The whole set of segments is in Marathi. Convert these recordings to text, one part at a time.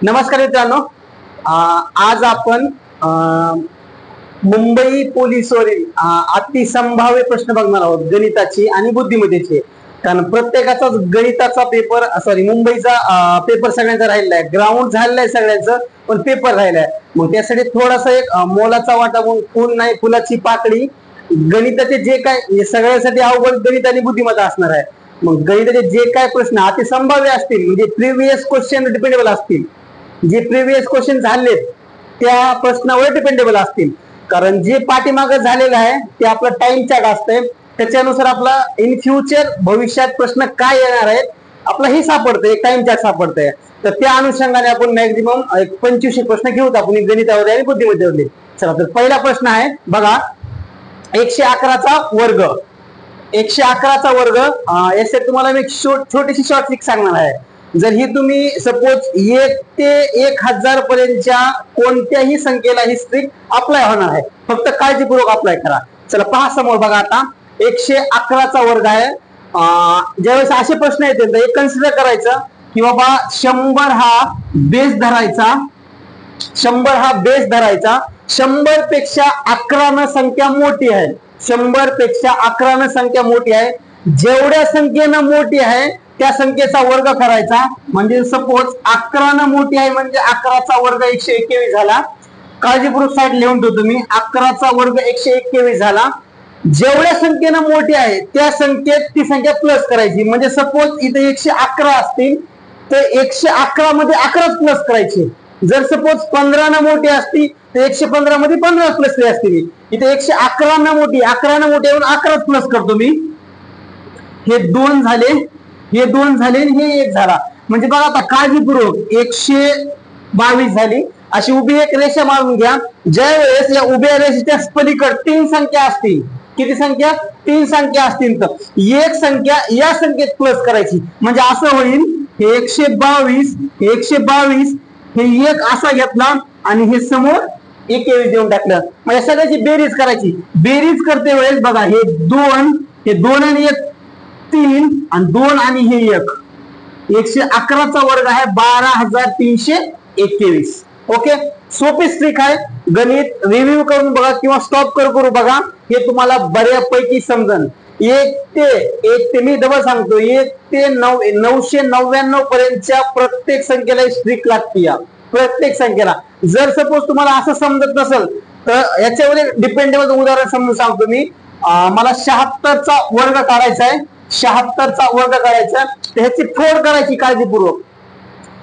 नमस्कार मित्रांनो. आज आपण मुंबई पोलीसवरील अतिसंभाव्य प्रश्न बघणार आहोत, गणिताची आणि बुद्धिमत्तेचे. कारण प्रत्येकाचाच गणिताचा पेपर मुंबईचा पेपर सगळ्यांचा राहिलेला आहे. ग्राउंड झालेलं आहे सगळ्यांचं, पण पेपर राहिलाय. मग त्यासाठी थोडासा एक मोलाचा वाटा म्हणून फुल नाही फुलाची पाकळी, गणिताचे जे काय सगळ्यांसाठी अवघड गणित आणि बुद्धिमत्ता असणार आहे. मग गणिताचे जे काय प्रश्न अतिसंभाव्य असतील, म्हणजे प्रिव्हियस क्वेश्चन डिपेंडेबल असतील, जे प्रिव्हियस क्वेश्चन झालेत त्या प्रश्नावर डिपेंडेबल असतील. कारण जे पाठीमागे झालेलं आहे ते आपलं टाइम चार्ट असतंय, त्याच्यानुसार आपला इन फ्युचर भविष्यात प्रश्न काय येणार आहेत आपला हे सापडतंय, टाइम चार्ट सापडतंय. तर त्या अनुषंगाने आपण मॅक्झिमम 25 प्रश्न घेऊत आपण गणितावर आणि बुद्धिमत्तेवरले. चला, तर पहिला प्रश्न आहे बघा, 111चा वर्ग. 111चा वर्ग यासाठी तुम्हाला मी छोटीशी शॉर्ट ट्रिक सांगणार आहे. जर ही तुम्ही सपोज 1 ते 1000 पर्यंतच्या कोणत्याही संख्येला ही ट्रिक अप्लाय होणार आहे, फक्त काळजीपूर्वक अप्लाय करा. चला पहा समोर बघा, आता 111चा वर्ग आहे. ज्यावेळेस असे प्रश्न येतील तर एक कन्सिडर करायचं की बाबा 100 हा बेस धरायचा, 100 हा बेस धरायचा. 100 पेक्षा 11 संख्या मोठी आहे, 100 पेक्षा 11 संख्या मोठी आहे. जेवढ्या संख्येनं मोठी आहे त्या संख्येचा वर्ग करायचा. म्हणजे सपोज 11 मोठी आहे म्हणजे 11चा वर्ग 121 झाला. काळजीपूर्वक साईड लिहून ठेवतो मी, 11चा वर्ग 121 झाला. जेवढ्या संख्येनं मोठी आहे त्या संख्येत ती संख्या प्लस करायची. म्हणजे सपोज इथे 111 असतील तर 111 मध्ये 11 प्लस करायचे. जर सपोज 15 मोठी असती तर 115 मध्ये 15 प्लस केली असते. इथे 111 मोठी, 11 मोठी म्हणून 11 प्लस करतो मी. हे 2 झाले, हे 2 झाले, हे 1 झाला. म्हणजे बघा आता काळजीपूर्वक 122 झाली. अशी उभी एक रेषा मारून घ्या. ज्या वेळेस या उभ्या रेषेच्या पलीकडे 3 संख्या असतील, किती संख्या? 3 संख्या असतील तर एक संख्या या संख्येत प्लस करायची. म्हणजे असं होईल, हे 122, 122 हे 1 असा घेतला आणि हे समोर 21 देऊन टाकलं. म्हणजे सगळ्याची बेरीज करायची. बेरीज करते वेळेस बघा, हे 2, हे 2 आणि 1 3 आणि 2 आणि हे 1, 111चा वर्ग आहे 12321. ओके, सोपी ट्रिक आहे. गणित रिव्ह्यू करून बघा किंवा स्टॉप करू बघा, हे तुम्हाला बऱ्यापैकी समजन. 1 ते मी डबल सांगतो, 1 ते 999 पर्यंतच्या प्रत्येक संख्येला ट्रिक लागते. या प्रत्येक संख्येला जर सपोज तुम्हाला असं समजत नसेल तर याच्यावर डिपेंडेबल उदाहरण समजून सांगतो मी. मला 76चा वर्ग काढायचा आहे, 76चा वर्ग करायचा, ह्याची फोड करायची काळजीपूर्वक.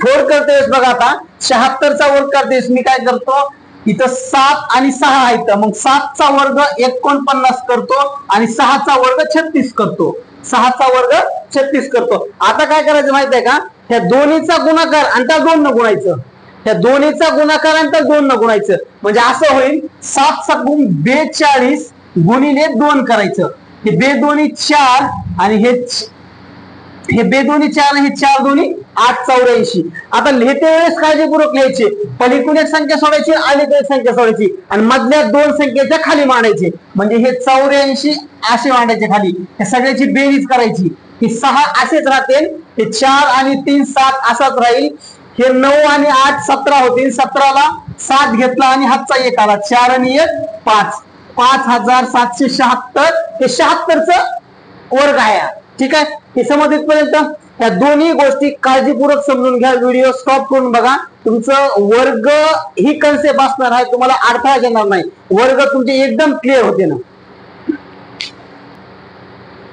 फोड करतेस बघा, आता 76चा वर्ग करतेस मी काय करतो, इथं 7 आणि 6 आहेत, मग 7चा वर्ग 49 करतो आणि 6चा वर्ग 36 करतो. 6चा वर्ग 36 करतो. आता काय करायचं माहिती आहे का, ह्या दोन्हीचा गुणाकार आणि त्या 2 न गुणायचं, ह्या दोन्हीचा गुणाकार आणि त्या 2 न गुणायचं. म्हणजे असं होईल 7 × 42 गुणिले 2 करायचं. हे 2 दोन्ही 4 आणि हे 2 दोन्ही 4 आणि हे 4 दोन्ही 8 84. आता लिहिते वेळेस काळजीपूर्वक लिहायचे, पलीकडून एक संख्या सोडायची, अलीकडे एक संख्या सोडायची आणि मधल्या 2 संख्येच्या खाली मांडायचे. म्हणजे हे 84 असे मांडायचे खाली. हे सगळ्याची बेरीज करायची. हे 6 असेच राहतील, हे 4 आणि 3 7 असाच राहील. हे 9 आणि 8 17 होतील, 17ला 7 घेतला आणि हातचा 1 आला, 4 आणि 1 5, 5776. हे 76च वर्ग आहे. ठीक आहे, हे समजत पर्यंत या दोन्ही गोष्टी काळजीपूर्वक समजून घ्या. व्हिडिओ स्टॉप करून बघा. तुमचं वर्ग ही कन्सेप्ट असणार आहे, तुम्हाला अडथळा येणार नाही. वर्ग तुमचे एकदम क्लिअर होते ना.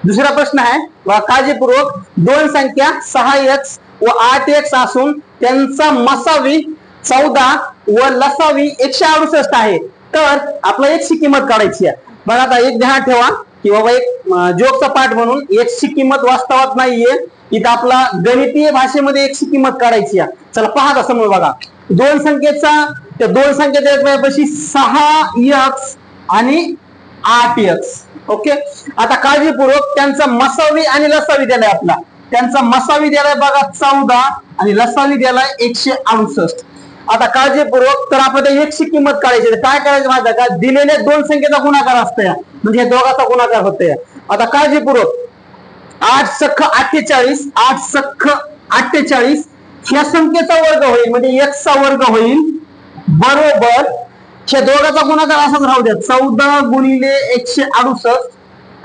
दुसरा प्रश्न आहे काळजीपूर्वक, 2 संख्या 6x व 8x असून त्यांचा मसावी 14 व लसावी 168 आहे. तर आपला x ची किंमत काढायची आहे. बघा आता एक ध्यान ठेवा की बाबा एक जोकचा पाठ म्हणून x ची किंमत वास्तवात नाहीये, इथं आपला गणितीय भाषेमध्ये x ची किंमत काढायची आहे. चला पहा समोर बघा, 2 संख्येचा त्या 2 संख्येच्या पैकी 6x आणि 8x. ओके, आता काळजीपूर्वक त्यांचा मसावी आणि लसावी दिलाय आपला. त्यांचा मसावी दिलाय बघा 14 आणि लसावी दिलाय 168. आता काळजीपूर्वक तर आपण x ची किंमत काढायची. काय करायचं माहिती आहे का, दिलेल्या 2 संख्येचा गुणाकार असतोय, म्हणजे दोघांचा गुणाकार होतोय. आता काळजीपूर्वक 8 सख्ख 48, 8 सख्ख 48 ह्या संख्येचा वर्ग होईल म्हणजे x चा वर्ग होईल बरोबर ह्या दोघांचा गुणाकार असाच राहू द्या 14 गुणिले 168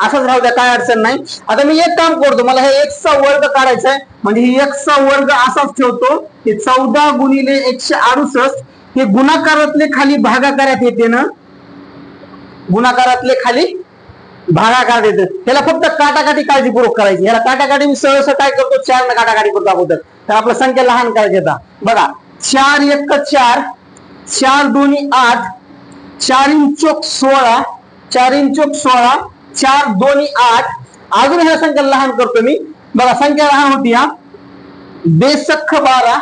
असाच राहू द्या काय अडचण नाही. आता मी एक काम करतो मला हे x चा वर्ग काढायचा आहे म्हणजे x चा वर्ग असाच ठेवतो हे 14 गुणिले 168 हे गुणाकारातले खाली भागाकारात येते ना गुणाकारातले खाली भागाकार येते त्याला फक्त काटाकाटी काळजीपूर्वक करायची ह्याला काटाकाटी मी सहसा काय करतो 4 न काटाकाटी करतो अगोदर तर आपलं संख्या लहान करायची आता बघा 4 1 4 4 2 8 4 चौक 16 4 चौक 16 4 2 8 अजून ह्या संख्या लहान करतो मी बघा संख्या लहान होती हा बेसख्ख 12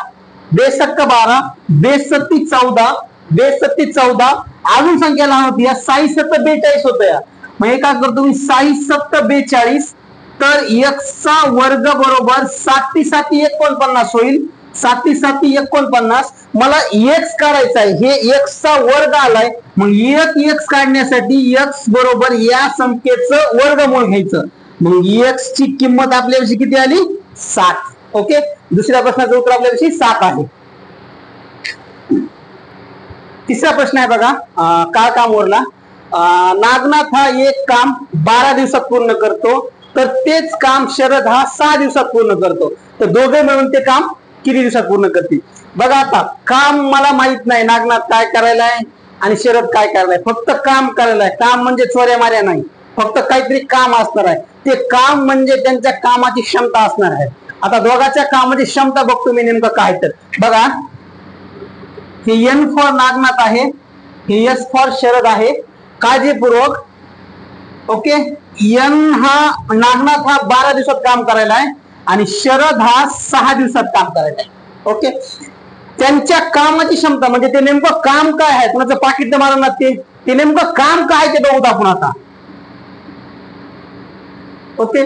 बेसख्ख 12 बेसत्ती 14 बेसत्ती 14 अजून संख्या लहान होती या 6 7 42 होत या मग हे काय करतो मी 6 7 42 तर x चा वर्ग बरोबर 7 7 49 होईल 7 7 49 मला x काढायचा आहे हे x चा वर्ग आलाय मग एक x काढण्यासाठी x बरोबर या संख्येचं वर्गमूळ घ्यायचं मग x ची किंमत आपल्याविषयी किती आली 7 ओके दुसऱ्या प्रश्नाचं उत्तर आपल्याविषयी 7 आहे. तिसरा प्रश्न आहे बघा काय काम उरला नागनाथ हा एक काम 12 दिवसात पूर्ण करतो तर तेच काम शरद हा 6 दिवसात पूर्ण करतो तर दोघे मिळून ते काम किती दिवसात पूर्ण करतील बघा आता काम मला माहित नाही नागनाथ काय करायला आहे आणि शरद काय करायला आहे फक्त काम करायला आहे काम म्हणजे चोऱ्या माऱ्या नाही फक्त काहीतरी काम असणार आहे ते काम म्हणजे त्यांच्या कामाची क्षमता असणार आहे. आता दोघांच्या कामाची क्षमता बघतो मी नेमकं काय तर बघा हे N फॉर नागनाथ आहे हे S फॉर शरद आहे काळजीपूर्वक ओके N हा नागनाथ हा 12 दिवसात काम करायला आहे आणि शरद हा 6 दिवसात काम करायला आहे ओके त्यांच्या कामाची क्षमता म्हणजे ते नेमकं काम काय आहे कुणाचं पाकिट मारणार ते नेमकं काम काय ते बघू आपण आता ओके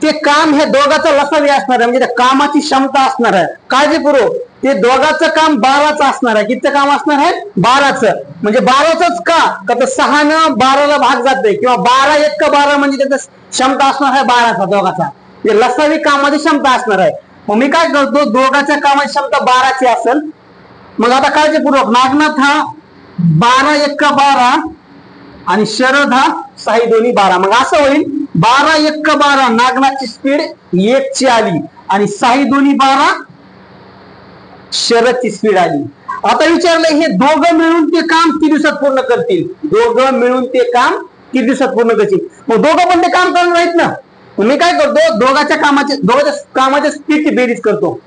ते काम हे दोघांचं लसावी असणार आहे म्हणजे त्या कामाची क्षमता असणार आहे काळजीपूर्वक ते दोघांचं काम 12चं असणार आहे कितीचं काम असणार आहे 12चं म्हणजे 12च का तर 6 न 12ला भाग जाते किंवा 12 1 12 म्हणजे त्याचं क्षमता असणार आहे 12चा दोघांचा म्हणजे लसावी कामाची क्षमता असणार आहे. मग मी काय करतो दोघांच्या कामाची क्षमता 12ची असेल मग आता काळजीपूर्वक नागनाथ हा 12 1 12 आणि शरद हा 6 2 12 मग असं होईल 12 1 12 नागनाथची स्पीड 1 ची आली आणि 6 2 12 शरदची स्पीड आली. आता विचारलं हे दोघं मिळून ते काम किती दिवसात पूर्ण करतील दोघं मिळून ते काम किती दिवसात पूर्ण करतील मग दोघं पण ते काम करणार नाहीत ना मी काय करतो दोघांच्या कामाच्या स्पीडची बेरीज करतो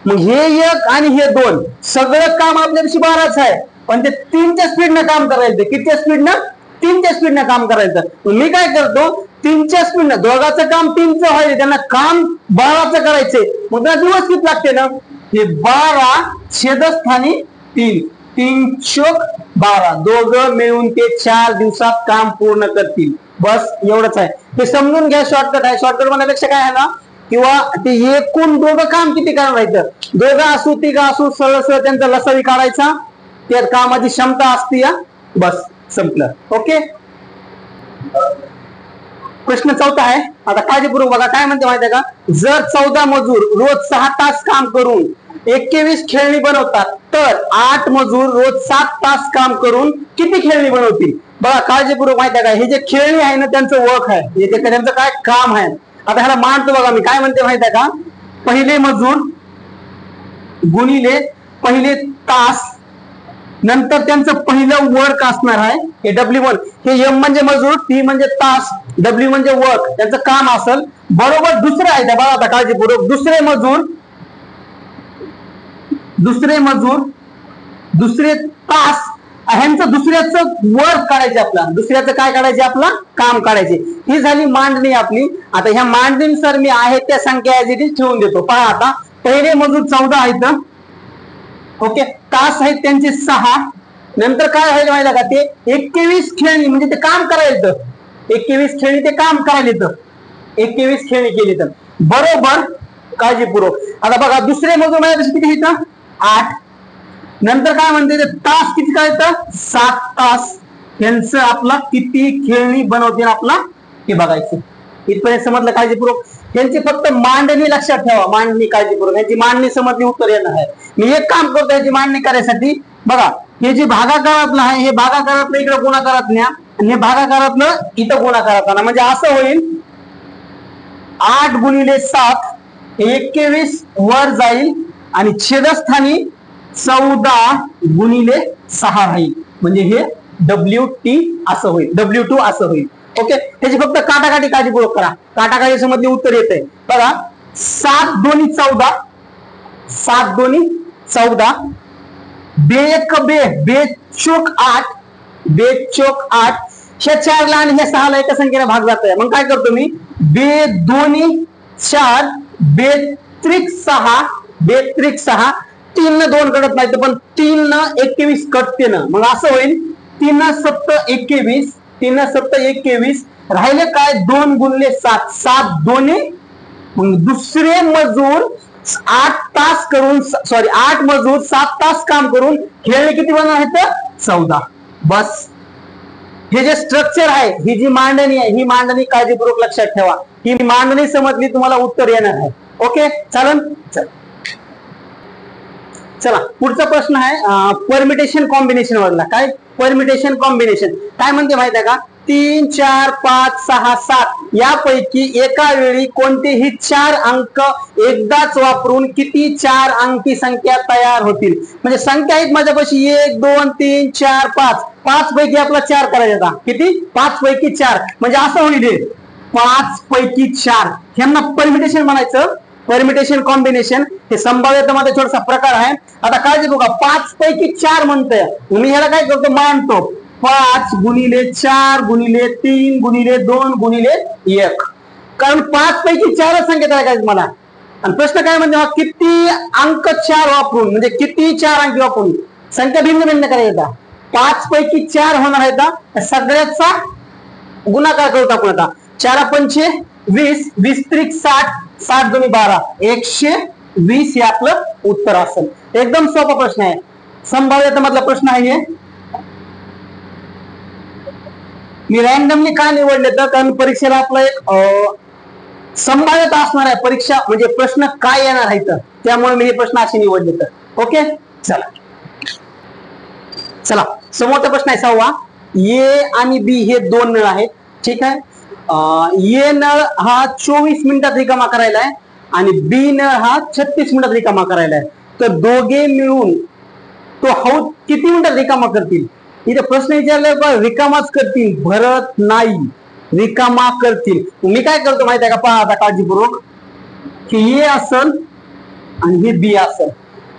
मग हे 1 आणि हे 2 सगळं काम आपल्याविषयी 12च आहे पण ते 3च्या स्पीडनं काम करायचं कितीच्या स्पीडनं 3च्या स्पीडनं काम करायचं मी काय करतो 3च्या स्पीडनं दोघांचं काम 3चं व्हायचं त्यांना काम 12चं करायचंय मग त्यांना दिवस किती लागते ना हे 12 छेदस्थानी 3 3 चौक 12 दोघं मिळून ते 4 दिवसात काम पूर्ण करतील बस एवढंच आहे ते समजून घ्या शॉर्टकट आहे शॉर्टकट म्हणण्यापेक्षा काय आहे ना किंवा ते एकूण दोघं काम किती करायचं दोघं असू तिघं असू सरळ सरळ त्यांचा लसावी काढायचा त्या कामाची क्षमता असते या बस संपलं ओके. प्रश्न 4 आहे आता काळजीपूर्वक बघा काय म्हणते माहिती आहे का जर 14 मजूर रोज 6 तास काम करून 21 खेळणी बनवतात तर 8 मजूर रोज 7 तास काम करून किती खेळणी बनवतील बघा काळजीपूर्वक माहिती आहे का हे जे खेळणी आहे ना त्यांचं वर्क आहे त्यांचं काय काम आहे आता ह्याला मांडतो बघा मी काय म्हणते माहिती आहे का पहिले मजूर गुणिले पहिले तास नंतर त्यांचं पहिलं वर्क असणार आहे हे W1 हे M म्हणजे मजूर T म्हणजे तास W म्हणजे वर्क त्यांचं काम असेल बरोबर दुसरं आहे त्या बघा आता काळजीपूर्वक दुसरे तास ह्यांचं दुसऱ्याचं वर्क काढायचे आपला दुसऱ्याचं काय काढायचे आपला काम काढायचे ही झाली मांडणी आपली. आता ह्या मांडणीनुसार मी आहे त्या संख्या ऍज इट इज ठेवून देतो पहा आता पहिले मजूर 14 आहेत ओके तास आहेत त्यांचे 6 नंतर काय व्हायला माहिती का ते 21 खेळणी म्हणजे ते काम करायला 21 खेळणी ते काम करायला येतं 21 खेळणी केली तर बरोबर काळजीपूर्वक. आता बघा दुसरे मजूर माझ्यापाशी किती येतं 8 नंतर काय म्हणते ते तास किती काय येतं 7 तास यांचं आपला किती खेळणी बनवतील आपला हे बघायचं इथपर्यंत समजलं काळजीपूर्वक. त्यांची फक्त मांडणी लक्षात ठेवा, मांडणी काळजीपूर्वक, यांची मांडणी समजली उत्तर येणार आहे. मी एक काम करतो याची मांडणी करायसाठी, बघा हे जे भागाकारातलं आहे हे भागाकारातलं इकडे गुणाकारात न्या आणि हे भागाकारातलं इथं गुणाकारात आणा. म्हणजे असं होईल 8 गुणिले 7 21 वर जाईल आणि छेदस्थानी 14 गुणिले 6 राहील. म्हणजे हे WT असं होईल, W2 असं होईल. ओके, त्याची फक्त काटाकाटी काळजीपूर्वक करा, काटाकाटी समजली उत्तर येते. बघा 7 दोन्ही 14, 7 दोन्ही 14, बेक बे, बेचोक 8, बेचोक 8, ह्या 4 ला आणि ह्या 6 ला एका संख्येने भाग जात आहे. मग काय करतो मी, बे दोन्ही 4, बेत्रिक 6, बेत्रिक 6, 3 न 2 कडत नाही तर पण 3 न 21 कटते ना. मग असं होईल 3 7 21, 3 7 21, राहिले काय 2 गुणिले 7, 7 दोन्ही. मग दुसरे मजूर 8 तास करून, सॉरी 8 मजूर 7 तास काम करून खेळले किती बनणार आहेत 14. बस हे जे स्ट्रक्चर आहे, ही जी मांडणी आहे, ही मांडणी काळजीपूर्वक लक्षात ठेवा. ही मांडणी समजली तुम्हाला उत्तर येणार आहे. ओके चालन. चला पुढचा प्रश्न आहे परमिटेशन कॉम्बिनेशन वरला. काय परमिटेशन कॉम्बिनेशन काय म्हणते माहिती आहे का, 3 4 5 6 7 यापैकी एका वेळी कोणतेही 4 अंक एकदाच वापरून किती 4 अंकी संख्या तयार होतील. म्हणजे संख्या आहेत माझ्यापाशी 1 2 3 4 5, 5 पैकी आपला 4 करायचा. किती 5 पैकी 4, म्हणजे असं होईल 5 पैकी 4. ह्यांना परमिटेशन म्हणायचं. परमिटेशन कॉम्बिनेशन हे संभाव्यतेमध्ये थोडासा प्रकार आहे. आता काळजी बघा, 5 पैकी 4 म्हणतोय, मी ह्याला काय करतो मांडतो 5 गुणिले 4 गुणिले 3 गुणिले 2 गुणिले 1, कारण 5 पैकी 4 संख्या करायचं मला. आणि प्रश्न काय म्हणजे किती अंक 4 वापरून, म्हणजे किती 4 अंकी वापरून संख्या भिन्न भिन्न करायचा. 5 पैकी 4 होणार आहे का, सगळ्याचा गुणाकार करू आपण. आता 4 पंचे 20, 20 त्रिक 60, 60 दोन्ही 12, 120 हे आपलं उत्तर असेल. एकदम सोपा प्रश्न आहे, संभाव्यतेमधला प्रश्न आहे. मी रॅन्डमली काय निवडले तर कारण परीक्षेला आपला एक संभाव्यता असणार आहे, परीक्षा म्हणजे प्रश्न काय येणार आहे तर त्यामुळे मी हे प्रश्न असे निवडले तर. ओके चला चला समोरचा प्रश्न आहे 6वा. ए आणि बी हे 2 नळ आहेत. ठीक आहे, ए नळ हा 24 मिनिटात रिकामा करायला आहे आणि बी नळ हा 36 मिनिटात रिकामा करायला आहे. तर दोघे मिळून तो हौद किती मिनिटात रिकामा करतील. इथे प्रश्न विचारला रिकामाच करतील, भरत नाही, रिकामा करतील. मी काय करतो माहिती आहे का, पहा आता काळजीपूर्वक, की ए असल आणि हे बी असल,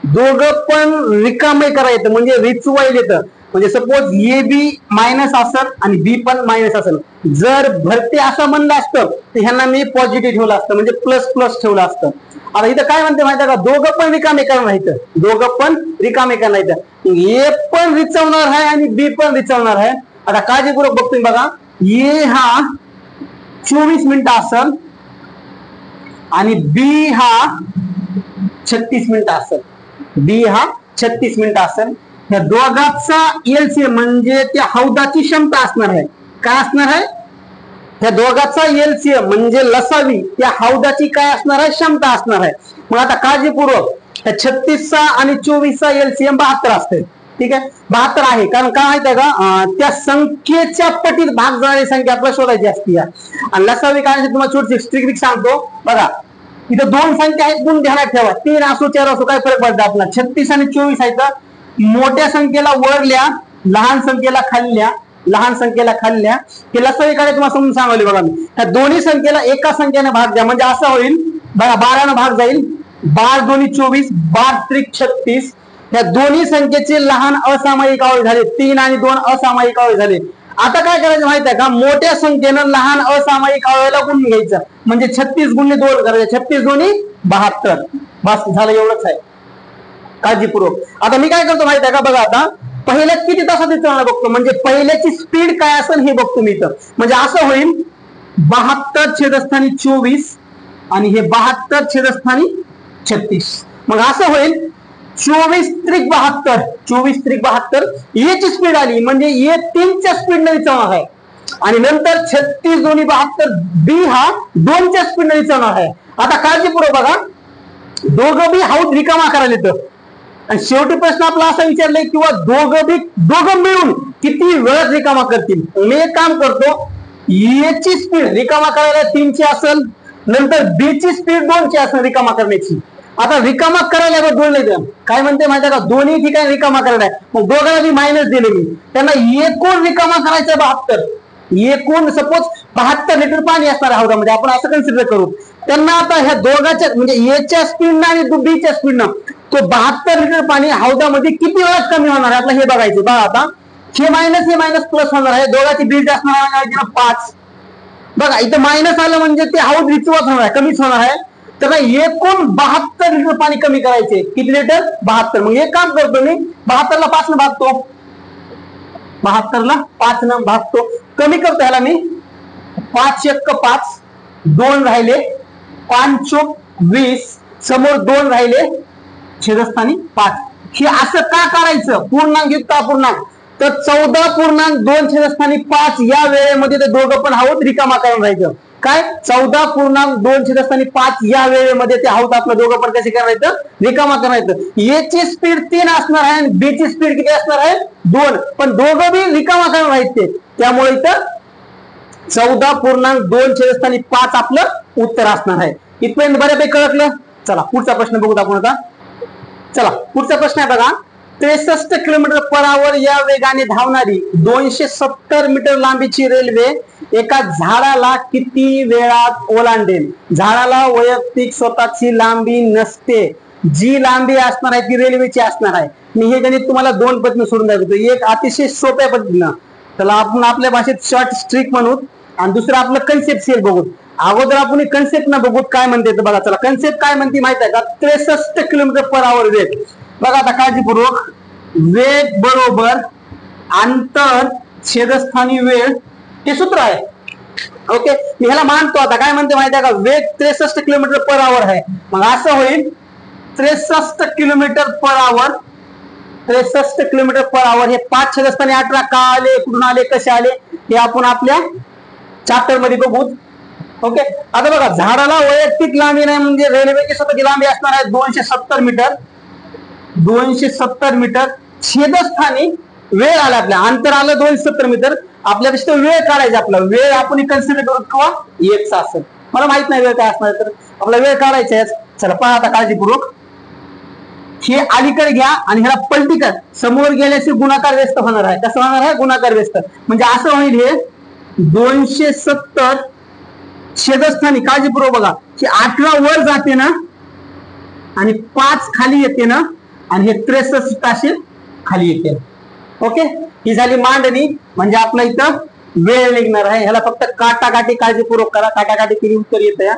दोघं पण रिकामे करायचं म्हणजे रिचवायला येतं. म्हणजे सपोज ए बी मायनस असेल आणि बी पण मायनस असेल, जर भरते असं म्हणलं असतं तर ह्यांना मी पॉझिटिव्ह ठेवलं असतं, म्हणजे प्लस प्लस ठेवलं असतं. आता इथं काय म्हणते माहिती आहे का, दोघं पण रिकामे करणार इथं, दोघं पण रिकामे करणार इथं. ए पण रिचवणार आहे आणि बी पण रिचवणार आहे. आता काळजीपूर्वक बघतोय बघा, ए हा 24 मिनिटं असेल आणि बी हा 36 मिनिटं असेल, बी हा 36 मिनिटं असेल. या दोघांचा एलसीएम म्हणजे त्या हौदाची क्षमता असणार आहे. काय असणार आहे, त्या दोघांचा एलसीएम म्हणजे लसावी त्या हौदाची काय असणार आहे, क्षमता असणार आहे. मग आता काळजीपूर्वक त्या 36चा आणि 24चा एलसीएम 72 असते. ठीक आहे, 72 आहे, कारण काय माहिती आहे का, त्या संख्येच्या पटीत भाग जाणारी संख्या आपल्याला शोधायची असते. आणि लसावी काय तुम्हाला छोटी ट्रिक सांगतो बघा. इथं 2 संख्या आहेत, गुण ध्यानात ठेवा, 3 असो 4 असो काय फरक पडतो आपला. 36 आणि 24 आहेत, मोठ्या संख्येला वरल्या, लहान संख्येला खाल्ल्या, लहान संख्येला खाल्ल्या. हे लसावी काय तुम्हाला समजून सांगवले बघा. मी त्या दोन्ही संख्येला एका संख्येने भाग द्या, म्हणजे असं होईल बघा, 12 न भाग जाईल, 12 दोन्ही 24, 12 त्रिक 36. या दोन्ही संख्येचे लहान असामायिक अवयव झाले, 3 आणि 2 असामायिक अवयव झाले. आता काय करायचं माहिती आहे का, मोठ्या संख्येनं लहान असामायिक अवयवाला गुणून घ्यायचं, म्हणजे 36 गुणिले 2 करायचं, 36 दोन्ही 72. बस झालं, एवढंच आहे, काळजीपूर्वक. आता मी काय करतो माहिती आहे का, बघा आता पहिल्या किती तासात चालणार बघतो, म्हणजे पहिल्याची स्पीड काय असेल हे बघतो मी इथं. म्हणजे असं होईल 72 छेदस्थानी 24 आणि हे 72 छेदस्थानी 36. मग असं होईल 24 त्रिक 72, 24 त्रिक 72. याची स्पीड आली म्हणजे ए 3च्या स्पीड ने विचारणार आहे. आणि नंतर 36 दोन्ही 72 बी हा 2च्या स्पीडने विचारणार आहे. आता काळजीपूर्वक बघा, दोघं बी हाऊस रिकामा करायला येतं आणि शेवटी प्रश्न आपला असा विचारलाय किंवा दोघं मिळून किती वेळात रिकामा करतील. मी एक काम करतो, याची स्पीड रिकामा करायला 3ची असेल, नंतर बी ची स्पीड 2ची असेल रिकामा करण्याची. आता रिकामा करायला दोन येतं, काय म्हणते माहिती आहे का, दोन्ही ठिकाणी रिकामा करायला, मग दोघांना मी मायनस दिले. मी त्यांना एकूण रिकामा करायचं 72, एकूण सपोज 72 लिटर पाणी असणार हौदामध्ये, आपण असं कन्सिडर करू. त्यांना आता ह्या दोघांच्या म्हणजे एच्या स्पीडनं आणि बीच्या स्पीडनं तो 72 लिटर पाणी हौदामध्ये किती वेळात कमी होणार आहे आपलं हे बघायचं. बघा आता हे मायनस प्लस होणार आहे, दोघांची बीज असणार आहे 5. बघा इथं मायनस आलं म्हणजे ते हौद विचवत होणार आहे, कमीच होणार आहे. तर एकूण 72 लिटर पाणी कमी करायचे. किती लिटर? 72. मग एक काम करतो मी, 72 ला 5 न भागतो, 72 ला 5 न भागतो, कमी करतो ह्याला मी. 5 1 5, 2 राहिले, 5 चोक 20, समोर 2 राहिले, छेदस्थानी 5. हे असं का करायचं? पूर्णांक युक्त अपूर्णांक. तर 14.2 छेदस्थानी 5 या वेळेमध्ये ते दोघं पण हाऊत रिकामा करून राहायचं. काय? 14.2 छेदस्थानी 5 या वेळेमध्ये ते हाऊत आपलं दोघं पण कसे करायचं? रिकामा करायचं. याची स्पीड 3 असणार आहे आणि बी ची स्पीड किती असणार आहे? 2. पण दोघं बी रिकामा करून राहायचे, त्यामुळे इथं 14.2 छेदस्थानी 5 आपलं उत्तर असणार आहे. इथपर्यंत बऱ्यापैकी कळलं. चला पुढचा प्रश्न बघूत आपण आता. चला पुढचा प्रश्न आहे बघा, 63 किलोमीटर पर आवर या वेगाने धावणारी 270 मीटर लांबीची रेल्वे एका झाडाला किती वेळात ओलांडेल? झाडाला वैयक्तिक स्वतःची लांबी नसते, जी लांबी असणार आहे ती रेल्वेची असणार आहे. मी हे गणित तुम्हाला 2 पद्धतीने सोडून दाखवतो. एक अतिशय सोप्या पद्धतीनं, त्याला आपण आपल्या भाषेत शॉर्ट स्ट्रिक म्हणू, आणि दुसरं आपलं कन्सेप्ट सेल बघू. अगोदर आपण कन्सेप्ट न बघू काय म्हणते तर बघा. चला कन्सेप्ट काय म्हणते माहिती आहे का? 63 किलोमीटर पर आवर वेग. बघा आता काळजीपूर्वक, वेग बरोबर अंतर छेदस्थानी वेळ हे सूत्र आहे. ओके, मी ह्याला मानतो. आता काय म्हणते माहिती आहे का? वेग 63 किलोमीटर पर आवर आहे. मग असं होईल 63 kilometre per hour, 63 kilometre per hour. हे 5 छेदस्थानी 18 का आले, कुठून आले, कसे आले हे आपण आपल्या चॅप्टर मध्ये बघू. ओके, आता बघा, झाडाला वैयक्तिक लांबी नाही म्हणजे रेल्वेची स्वतःची लांबी असणार आहे 270 मीटर. 270 मीटर. छेदस्थानी वेळ आला, आपल्या अंतर आलं 270 मीटर. आपल्यापेक्षा वेळ काढायचा, आपला वेळ आपण कन्सिडर करू किंवा एकचा असेल, मला माहित नाही वेळ काय असणार, तर आपला वेळ काढायचा आहे. चला पहा आता काळजीपूर्वक, हे अलीकडे घ्या आणि ह्याला पलटीकर, समोर गेल्याचे गुणाकार व्यस्त होणार आहे. कसं होणार आहे? गुणाकार व्यस्त. म्हणजे असं होईल, हे 270 छेदस्थानी, काळजीपूर्वक बघा, की 18 वर जाते ना आणि 5 खाली येते ना, आणि हे 63 असे खाली येते. ओके, ही झाली मांडणी. म्हणजे आपलं इथं वेळ निघणार आहे. ह्याला फक्त काटाकाटी काळजीपूर्वक करा, काटाकाटी केली उत्तर येतं. या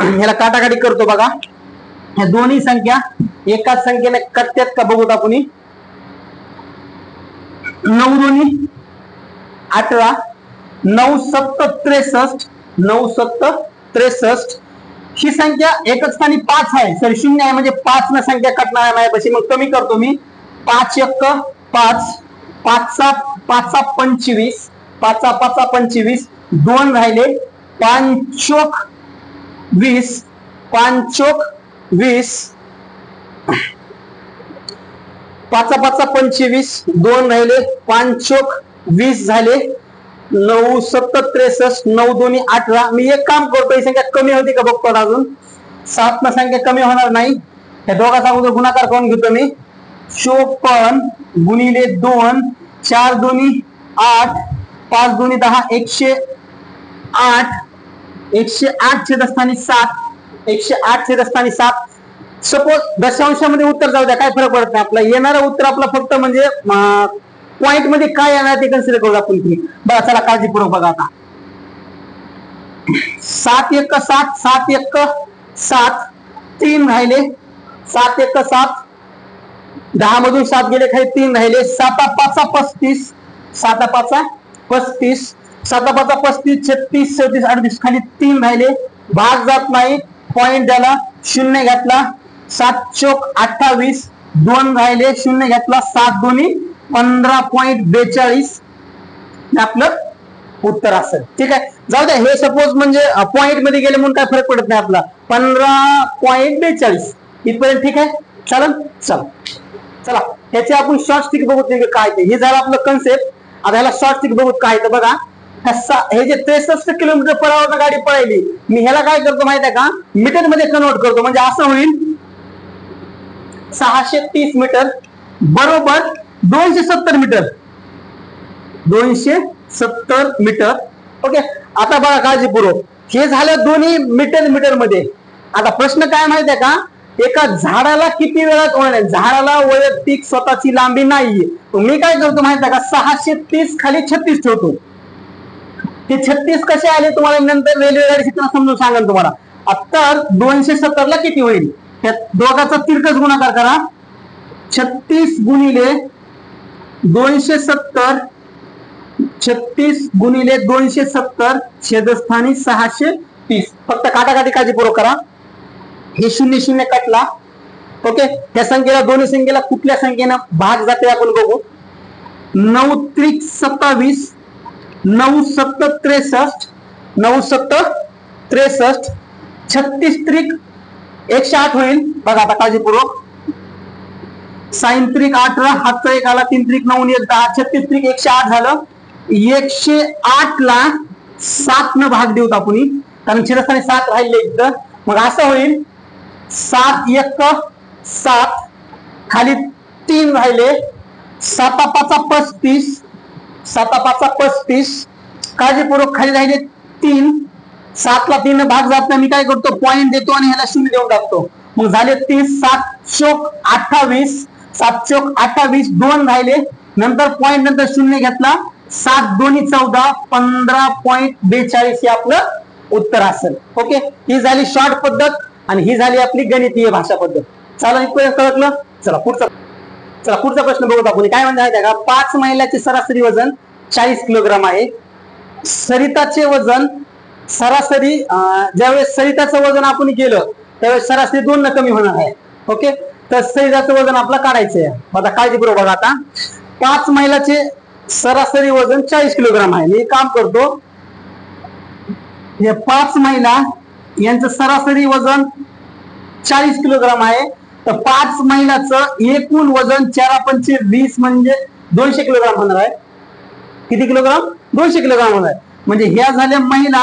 ह्याला काटाकाटी करतो बघा. ह्या दोन्ही संख्या एकाच संख्येने कटत्यात का बघूत आपण. 9 दोन्ही 18, 9 7 63, 9 7 63. ही संख्या एकच स्थानी 5 आहे, सर 0 आहे, म्हणजे 5 न संख्या कटणार आहे माझ्यापाशी. मग कमी करतो मी. 5 1 5, 5 25, 5 25, 2 राहिले, 5 चोक 20, 5 चोक 20, 5 25, 2 राहिले, 5 चोक 20 झाले, 9 7 63, 9 दोन्ही 18. मी एक काम करतो, ही संख्या कमी होती का बघतो अजून. 7 न संख्या कमी होणार नाही. या दोघांचा अगोदर गुणाकार करून घेतो मी. 54 गुणिले 2, 4 दोन्ही 8, 5 दोन्ही 10, 108, 108 छेदस्थानी 7, 108 छेदस्थानी 7. सपोज दशांशामध्ये उत्तर जाऊ द्या, काय फरक पडत नाही. आपलं येणारं उत्तर आपलं फक्त म्हणजे पॉइंट मध्ये काय येणार ते कन्सिडर करू आपण. बघा चला काळजीपूर्वक बघा आता. 7 1 7, 7 1 7, 3 राहिले, 7 1 7, 10 मधून 7 गेले, खाली 3 राहिले, 7 5 35, 7 5 35, 7 5 35, 36 37 38, खाली 3 राहिले, भाग जात नाही, पॉइंट द्याला, 0 घेतला, 7 चोक 28, 2 राहिले, 0 घेतला, 7 दोन्ही 15.42 आपलं उत्तर असेल. ठीक आहे, जाऊ द्या, हे सपोज म्हणजे पॉइंट मध्ये गेले म्हणून काय फरक पडत नाही आपला. 15.42 इथपर्यंत ठीक आहे. चालेल, चला ह्याचे आपण शॉर्ट स्टिक बघू काय ते. हे झालं आपलं कन्सेप्ट. आता ह्याला शॉर्ट स्टिक बघू काय तर बघा. हे जे 63 किलोमीटर पर आवर गाडी पळायली, मी ह्याला काय करतो माहिती आहे का, मीटर मध्ये कन्वर्ट करतो. म्हणजे असं होईल 630 मीटर बरोबर 270 मीटर. 270 मीटर. ओके, आता बघा काळजीपूर्वक, हे झालं दोन्ही मीटर मध्ये. आता प्रश्न काय माहिती आहे का, एका झाडाला किती वेळात होणार आहे. झाडाला वैयक्तिक स्वतःची लांबी नाहीये. मी काय करतो माहिती आहे का, 630 खाली 36 ठेवतो. ते 36 कसे आले तुम्हाला नंतर रेल्वे गाडी शिकताना समजून सांगेन तुम्हाला. आता 270 ला किती होईल, त्या दोघाचा तिरकस गुणाकार करा. 36 गुणिले 270, 36 गुणिले 270 छेदस्थानी 630. फक्त काटाकाटी काळजीपूर्वक करा. हे 0 कटला. ओके, त्या संख्येला दोन्ही संख्येला कुठल्या संख्येनं भाग जाते आपण बघू. 9 त्रिक 27, 9 7 63, 9 7 63, 36 त्रिक 108 होईल. बघा आता काळजीपूर्वक. साइन त्रिक 18, हातचा एक आला, 3 त्रिक 9 1 10, 36 त्रिक 108 झालं. 108 ला 7 न भाग देऊत आपण, कारण छेदस्थानी 7 राहिले इथं. मग असं होईल 7 1 7, खाली 3 राहिले, 7 5 35, 7 5 35, काळजीपूर्वक खाली राहिले 3. 7 ला 3 भाग जात नाही, मी काय करतो पॉइंट देतो आणि ह्याला 0 देऊन टाकतो. मग झाले 30, 7 चोक 28, 7 चोक 28, 2 राहिले, नंतर पॉइंट नंतर 0 घेतला. 7 2 14, 15.42 हे आपलं उत्तर असेल. ओके, ही झाली शॉर्ट पद्धत आणि ही झाली आपली गणितीय भाषा पद्धत. चला इथपर्यंत कळलं. चला पुढचा प्रश्न बघू आपण. काय म्हणते का, 5 महिलाचे सरासरी वजन 40 किलोग्राम आहे. सरिताचे वजन सरासरी, ज्यावेळेस सरिताचं वजन आपण केलं त्यावेळेस सरासरी 2 न कमी होणार आहे. ओके, तर सरिताचं वजन आपलं काढायचं आहे. आता काळजीपूर्वक बघा. आता 5 महिलाचे सरासरी वजन 40 किलोग्राम आहे. मी काम करतो, हे 5 महिला यांचं सरासरी वजन 40 किलोग्राम आहे. तर 5 महिलाचं एकूण वजन 4 पंचे 20 म्हणजे 200 किलोग्राम होणार आहे. किती किलोग्राम, 200 किलोग्राम होणार आहे. म्हणजे ह्या झाल्या महिला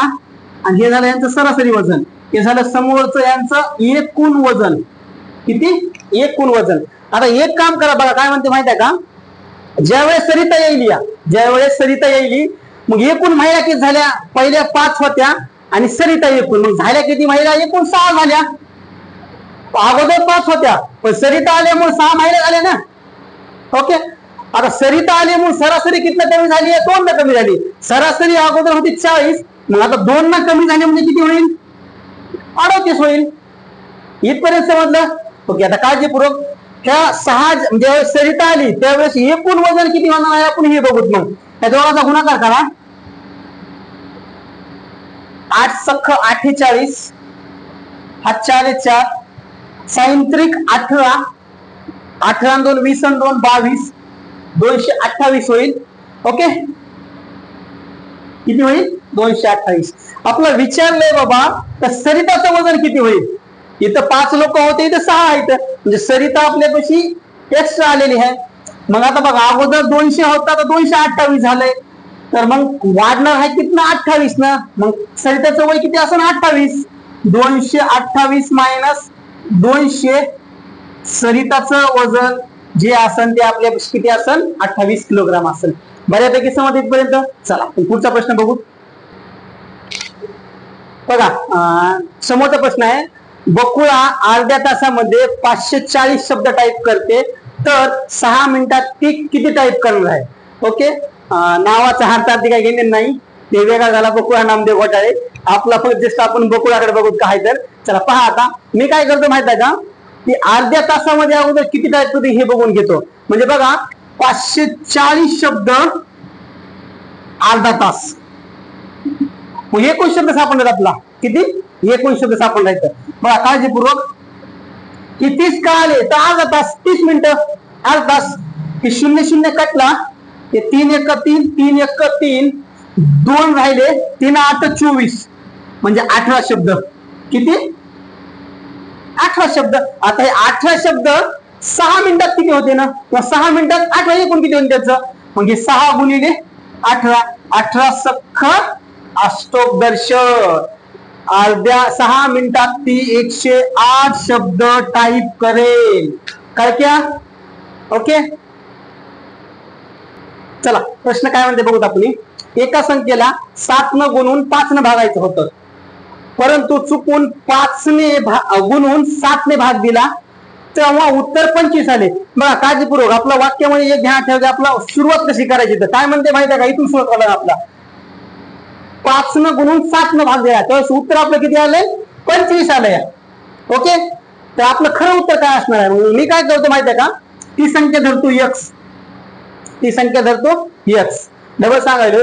आणि हे झालं यांचं सरासरी वजन. हे झालं समोरचं यांचं एकूण वजन. किती, एकूण वजन. आता एक काम करा बघा, काय म्हणते माहिती आहे का, ज्यावेळेस सरिता येईल मग एकूण महिला किती झाल्या, पहिल्या 5 होत्या आणि सरिता एकूण, मग झाल्या किती महिला, एकूण 6 झाल्या. अगोदर 5 होत्या पण सरिता आल्यामुळे 6 महिला झाल्या ना. ओके, आता सरिता आल्यामुळे सरासरी किती कमी झाली, 2 न कमी झाली. सरासरी अगोदर होती 40, मग आता 2 न कमी झाली म्हणजे किती होईल, 38 होईल. इथपर्यंत समजलं. ओके, आता काळजीपूर्वक ह्या 6 ज्यावेळेस सरिता आली त्यावेळेस एकूण वजन किती होणार आहे आपण हे बघूत. मग त्या दोघांचा गुणाकार करा. 8 सख्ख 48, हा 4 4, साइन त्रिक 18, 18 2 20 2 22, 228 होईल. ओके, किती होईल, 228. आपलं विचारलंय बाबा तर सरिताचं वजन किती होईल. इथं 5 लोक होते, इथं 6 आहेत, म्हणजे सरिता आपल्यापाशी एक्स्ट्रा आलेली आहे. मग आता बघा, अगोदर 200 होता तर 228 झालंय, तर मग वाढणार आहे कितना, 28 ना. मग सरिताचं वय किती असेल, 28. 228 मायनस 200, सरिताचं वजन जे असेल ते आपल्यापाशी किती असेल, 28 किलोग्राम असेल. बऱ्यापैकी समज इथपर्यंत. चला पुढचा प्रश्न बघू. बघा, समोरचा प्रश्न आहे, बकुळा अर्ध्या तासामध्ये 540 शब्द टाईप करते, तर 6 मिनिटात ती किती टाईप करणार आहे. ओके, नावाचा हातार्थी काही घेणे नाही, ते वेगळा झाला बकुळा नामदेव घोटाळे. आपला फक्त जस्ट आपण बकुळाकडे बघू काय. तर चला पहा, आता मी काय करतो माहित आहे का, की अर्ध्या तासामध्ये अगोदर किती टाईप करते हे बघून घेतो. म्हणजे बघा, 540 शब्द अर्धा तास, मग 19 शब्द सापडतात आपला. किती, 19 शब्द सापडला. बघा काळजीपूर्वक, कितीच का आले तर अर्धा तास, 30 मिनिटं, अर्धा तास. 0 0 कटला, ते 3 1 3, 3 1 3, 2 राहिले, 3 8 24 म्हणजे 18 शब्द. किती? 18 शब्द. आता हे 18 शब्द 6 मिनिटात किती होते ना? 6 मिनिटात 18 एकूण किती होते त्याचं? मग हे 6 गुणिले 18, 18 सख्ख अष्टोत्तरश. अर्ध्या 6 मिनिटात ती 108 शब्द टाईप करेल. काय क्या? ओके, चला प्रश्न काय म्हणते बघूत आपण. एका संख्येला 7 न गुणून 5 न भागायचं होतं, परंतु चुकून 5 ने गुणून 7 ने भाग दिला, तेव्हा उत्तर 25 आले. बघा काळजीपूर्वक आपल्या वाक्यामध्ये एक ध्यान ठेवा, आपला सुरुवात कशी करायची. तर काय म्हणते माहिती आहे का? इथून सुरुवात करायला आपला 5 न गुणून 7 न भाग दिला, तर उत्तर आपलं किती आलंय? 25 आलंय. ओके, तर आपलं खरं उत्तर काय असणार आहे? मी काय करतो माहिती आहे का? ती संख्या धरतो x, ती संख्या धरतो x. डबल सांगायलो,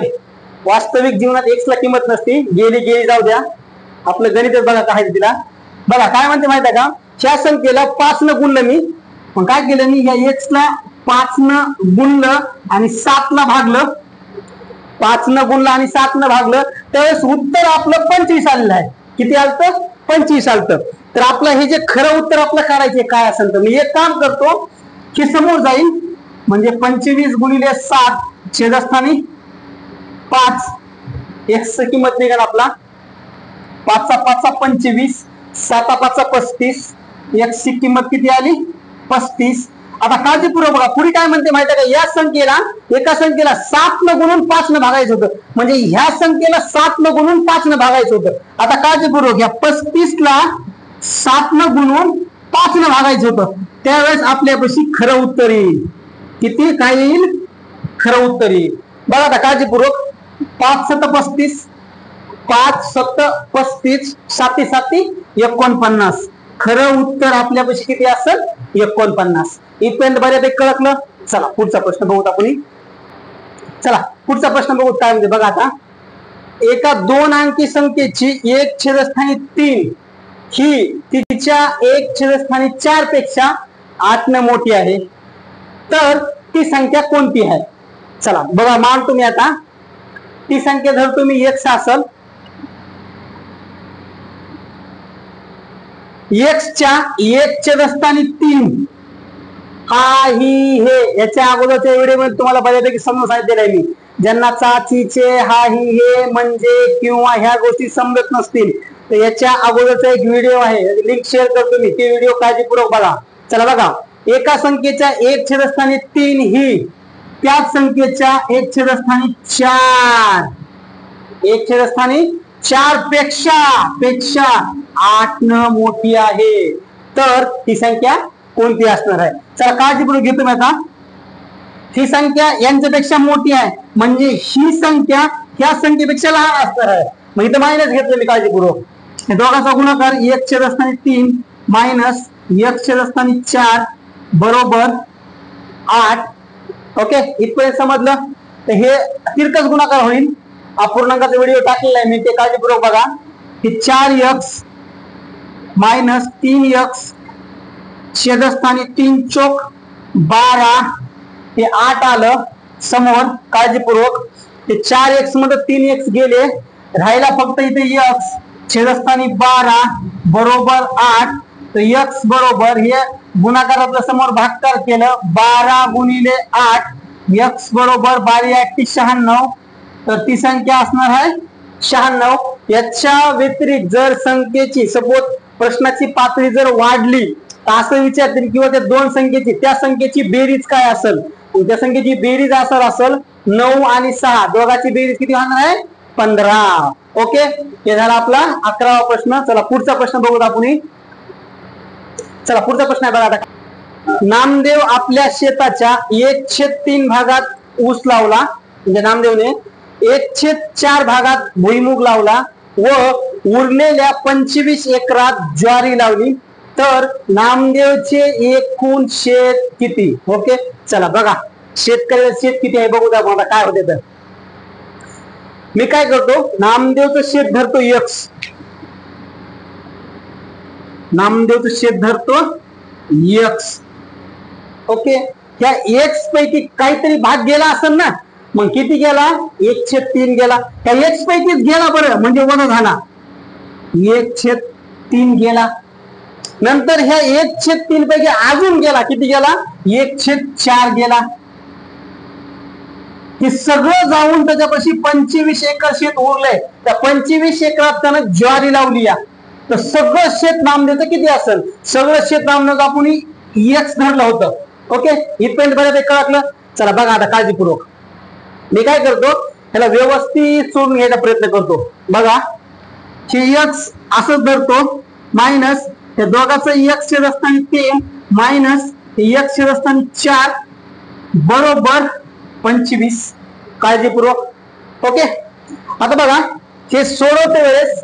वास्तविक जीवनात x ला किंमत नसते, गेली गेली जाऊ द्या. आपलं गणितच बघा काय तिला. बघा काय म्हणते माहिती आहे का? ह्या संख्येला 5 न गुणलं मी, मग काय केलं मी? ह्या x ला 5 न गुणलं आणि 7 ला भागलं. 5 न गुणलं आणि 7 न भागलं, त्यावेळेस उत्तर आपलं 25 आलेलं आहे. किती आलतं? 25 आलतं. तर आपलं हे जे खरं उत्तर आपलं काढायचे काय असेल, तर मी एक काम करतो की समोर जाईल, म्हणजे 25 गुणिले 7 छेदस्थानी 5, x ची किंमत निघाल आपला 5 चा 25, 7 5 35, x ची किंमत किती आली? 35. आता काळजीपूर्वक बघा पुढे काय म्हणते माहिती आहे का? या संख्येला, एका संख्येला 7 न गुणून 5 न भागायचं होतं, म्हणजे ह्या संख्येला 7 न गुणून 5 न भागायचं होतं. आता काळजीपूर्वक या 35 ला 7 न गुणून 5 न भागायचं होतं, त्यावेळेस आपल्यापाशी खरं उत्तर येईल. किती? काय येईल? खरं उत्तर येईल. बघा आता काळजीपूर्वक 5 7 35, 5 7 35, 7 7 49. खरं उत्तर आपल्यापाशी किती असेल? 49. इथपर्यंत बऱ्यापैकी कळकलं. चला पुढचा प्रश्न बघूत आपण. चला पुढचा प्रश्न बघूत काय म्हणजे बघा आता. एका 2 अंकी संख्येची 1 छेदस्थानी 3 ही तिच्या 1 छेदस्थानी 4 पेक्षा 8 न मोठी आहे, तर ती संख्या कोणती आहे? चला बघा मांडतो मी आता. ती संख्या धरतो मी x असेल, x च्या 1 छेदस्थानी 3 हा ही हे. याच्या अगोदरच्या व्हिडिओमध्ये तुम्हाला बऱ्यापैकी समजून सांगितलेलं आहे मी. ज्यांना चाचीचे हा ही हे म्हणजे किंवा ह्या गोष्टी समजत नसतील, तर याच्या अगोदरचा एक व्हिडिओ आहे, लिंक शेअर करतो मी, ते व्हिडिओ काळजीपूर्वक बघा. चला बघा, एका संख्येच्या 1 छेदस्थानी 3 ही त्याच संख्येच्या 1 छेदस्थानी 4, 1 छेदस्थानी 4 पेक्षा 8 न मोठी आहे, तर ती संख्या कोणती असणार आहे? चला काळजीपूर्वक घेतो मी आता. ही संख्या यांच्यापेक्षा मोठी आहे, म्हणजे ही संख्या ह्या संख्येपेक्षा लहान असणार आहे. मग इथं मायनस घेतलं मी काळजीपूर्वक. दोघांचा गुणाकार 1 छेदस्थानी 3 मायनस 1 छेदस्थानी 4 बरोबर 8. ओके, इथपर्यंत समजलं. तर हे तिरकस गुणाकार होईल. अपूर्णांकाचा व्हिडिओ टाकलेला आहे मी, ते काळजीपूर्वक बघा. हे 4x मायनस 3x छेदस्थानी 3 चौक 12, हे 8 आलं समोर. काळजीपूर्वक ते 4x मध्ये 3x गेले, राहिला फक्त इथे x छेदस्थानी 12 बरोबर 8. तर x बरोबर हे गुणाकारातलं समोर भागाकार केलं, 12 गुणिले 8, x बरोबर 12 8 96. तर ती संख्या असणार आहे 96. याच्या व्यतिरिक्त जर संख्येची सपोज प्रश्नाची पातळी जर वाढली तर असं विचारतील किंवा त्या 2 संख्येची त्या संख्येची बेरीज काय असेल, त्या संख्येची बेरीज असेल 9 आणि 6, दोघांची बेरीज किती होणार आहे? 15. ओके, हे झाला आपला 11वा प्रश्न. चला पुढचा प्रश्न बघूया आपण. चला पुढचा प्रश्न आहे बघा आता. नामदेव आपल्या शेताच्या 1/3 भागात ऊस लावला, म्हणजे नामदेवने 1/4 भागात भुईमुग लावला व उरलेल्या 25 एकरात ज्वारी लावली, तर नामदेवचे एकूण शेत किती? ओके, चला बघा शेतकऱ्याचं शेत किती आहे बघू द्या मला काय होते. तर मी काय करतो, नामदेवचं शेत धरतो x, नामदेवचं शेत धरतो x. ओके, ह्या x पैकी काहीतरी भाग गेला असेल ना, मग किती गेला? 1/3 गेला. त्या एक्स पैकीच गेला बरं, म्हणजे वजा झाला. 1/3 गेला. नंतर ह्या 1/3 पैकी अजून गेला, किती गेला? 1/4 गेला. हे सगळं जाऊन त्याच्यापाशी 25 एकर शेत उरलंय. त्या 25 एकरात त्यानं ज्वारी लावली या. तर सगळं शेत नामदेचं किती असेल? सगळं शेत नामदेचं आपण एक्स धरलं होतं. ओके, इथपर्यंत बऱ्यापैकी कळलं. चला बघा आता काळजीपूर्वक मी काय करतो, त्याला व्यवस्थित सोडून घ्यायचा प्रयत्न करतो. बघा, हे एक्स असंच धरतो, मायनस त्या दोघांचं एक्स छेद असताना 3 मायनस एक्स छेद असताना 4 बरोबर 25. काळजीपूर्वक. ओके, आता बघा हे सोडवते वेळेस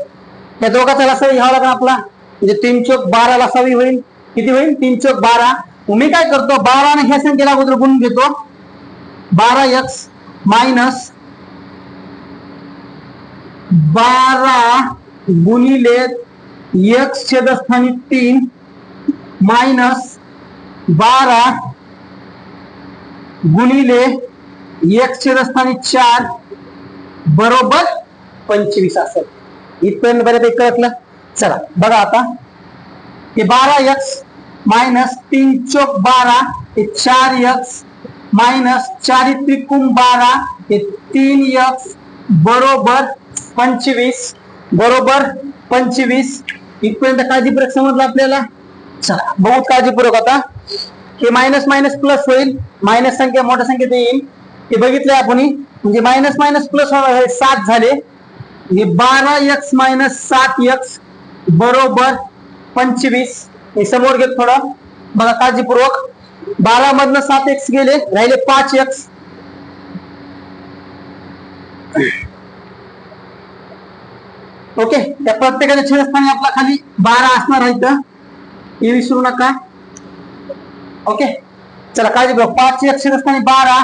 या दोघांचा लसावी घ्यावा लागेल आपला, म्हणजे 3 चौक 12 लसावी होईल. किती होईल? 3 चौक 12. मी काय करतो, 12 ने ह्या संख्येला अगोदर गुणून घेतो. 12x मायनस 12 गुणिले x छेदस्थानी 3 मायनस 12 गुणिले x छेदस्थानी 4 बरोबर 25 असेल. इथपर्यंत बऱ्यापैकी कळलं. चला बघा आता, हे 12x मायनस 3 चौक 12 हे 4x मायनस 4 त्रिकोण 12 हे 3x बरोबर 25 बरोबर 25. इथपर्यंत काळजीपूर्वक समजलं आपल्याला. चला बहुत काळजीपूर्वक. आता हे मायनस मायनस प्लस होईल, मायनस संख्या मोठ्या संख्येत येईल. हे बघितलंय आपण, म्हणजे मायनस मायनस प्लस 7 झाले. हे 12x मायनस 7x बरोबर 25. हे समोर घेत थोडं बघा काळजीपूर्वक. 12 मधनं 7x गेले, राहिले 5x. ओके, त्या प्रत्येकाच्या छेदस्थानी आपला खाली 12 असणार आहे, हे विसरू नका. ओके, चला काळजीपूर्वक. 5x छेदस्थानी 12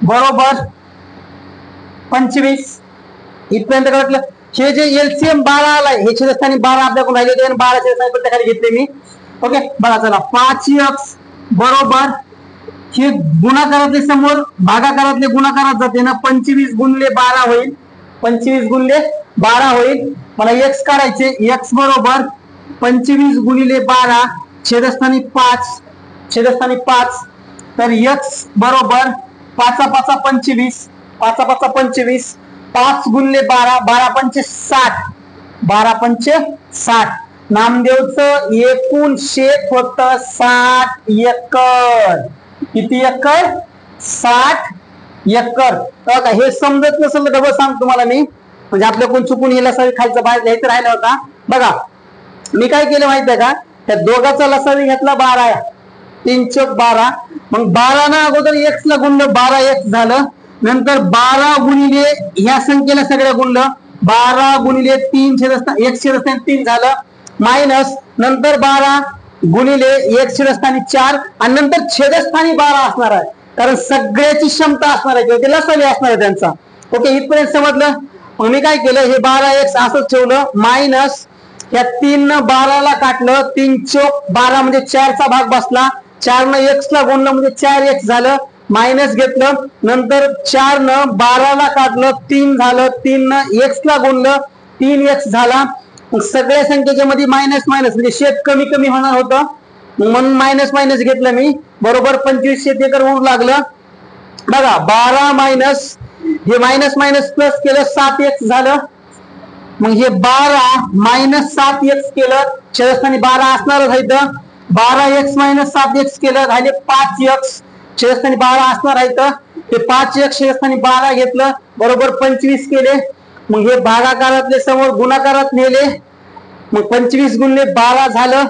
बरोबर 25. इथपर्यंत कळलं. हे जे एलसीएम 12 आलाय, हे छेदस्थानी 12 आपल्याकडून राहिले होते आणि 12 छेदस्थानी प्रत्येकाने घेतले मी. ओके, बघा चला 5x बरोबर हे गुणाकारातले समोर भागाकारातले गुणाकारात जाते ना, 25 गुणिले 12 होईल. 25 गुणिले 12 होईल. मला x काढायचे. x बरोबर 25 गुणिले 12 छेदस्थानी 5 छेदस्थानी 5. तर x बरोबर 5 5 25 5 5 25 5 गुणिले 12 12 पंचे 60 12 पंचे 60. नामदेवचं एकूण शेत होत 60 एकर. किती एकर? 60 एकर. का हे समजत नसेल तर डबल सांग तुम्हाला मी, म्हणजे आपल्या कोण चुकून हे लसावी खायचं बाहेर घ्यायचं राहिला होता. बघा मी काय केलं माहिती आहे का, त्या दोघाचा लसावी घेतला 12 3 चौक 12. मग 12 ना अगोदर x ला गुणलं, 12x झालं. नंतर 12 गुणिले ह्या संख्येला सगळ्या गुणलं, 12 गुणिले 3 छेदस्थानी x छेदस्थानी 3 झालं. मायनस नंतर 12 गुणिले x छेदस्थानी 4 आणि नंतर छेदस्थानी 12 असणार आहे, कारण सगळ्याची क्षमता असणार आहे किंवा ते लसावी असणार आहे त्यांचा. ओके, इथपर्यंत समजलं. मग मी काय केलं, हे 12x असंच ठेवलं. मायनस या 3 न 12 ला काटलं, 3 चौक 12 म्हणजे 4 चा भाग बसला. 4 न x ला गुणलं म्हणजे 4x झालं. मायनस घेतलं, नंतर 4 न 12 ला काढलं, 3 झालं. 3 न x ला गुणलं, 3x झाला. सगळ्या संख्येच्या मध्ये मायनस मायनस म्हणजे शेत कमी कमी होणार होतं, म्हणून मायनस मायनस घेतलं मी. बरोबर 25 शेत एकर उरू लागलं. बघा 12 मायनस हे मायनस मायनस प्लस केलं 7x झालं. मग हे 12 मायनस 7x केलं, छेदस्थानी 12 असणारच आहे. 12x मायनस 7x केलं, राहिले 5x. छेदस्थानी 12 असणार आहे, ते 5x छेदस्थानी 12 घेतलं, बरोबर 25 केले. मग हे भागाकारातले समोर गुणाकारात नेले. मग 25 गुणिले 12 झालं.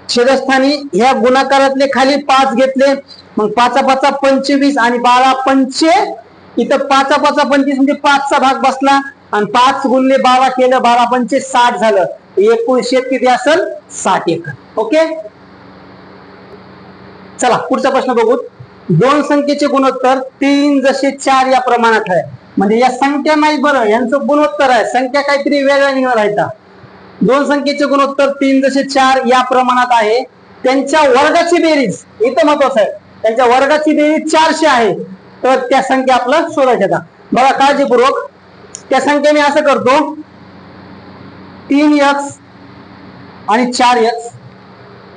छेदस्थानी ह्या गुणाकारातले खाली 5 घेतले. मग 5 5 25 आणि 12 पंचे, इथं 5 5 25 म्हणजे 5 चा भाग बसला आणि 5 गुणिले 12 केलं, 12 पंचे 60 झालं. एकूण शेत किती असेल? 60 एकर. ओके, चला पुढचा प्रश्न बघू. दोन संख्येचे गुणोत्तर 3 जसे 4 या प्रमाणात आहे. म्हणजे या संख्या नाही बरं, यांचं गुणोत्तर आहे, संख्या काहीतरी वेगळ्या निघणार आहे. दोन संख्येचे गुणोत्तर 3 जसे 4 या प्रमाणात आहे. त्यांच्या वर्गाची बेरीज इथं महत्वाचं आहे. त्यांच्या वर्गाची बेरीज 400 आहे. तर त्या संख्या आपलं शोधायच्या. बघा काळजीपूर्वक त्या संख्या मी असं करतो 3x आणि 4x,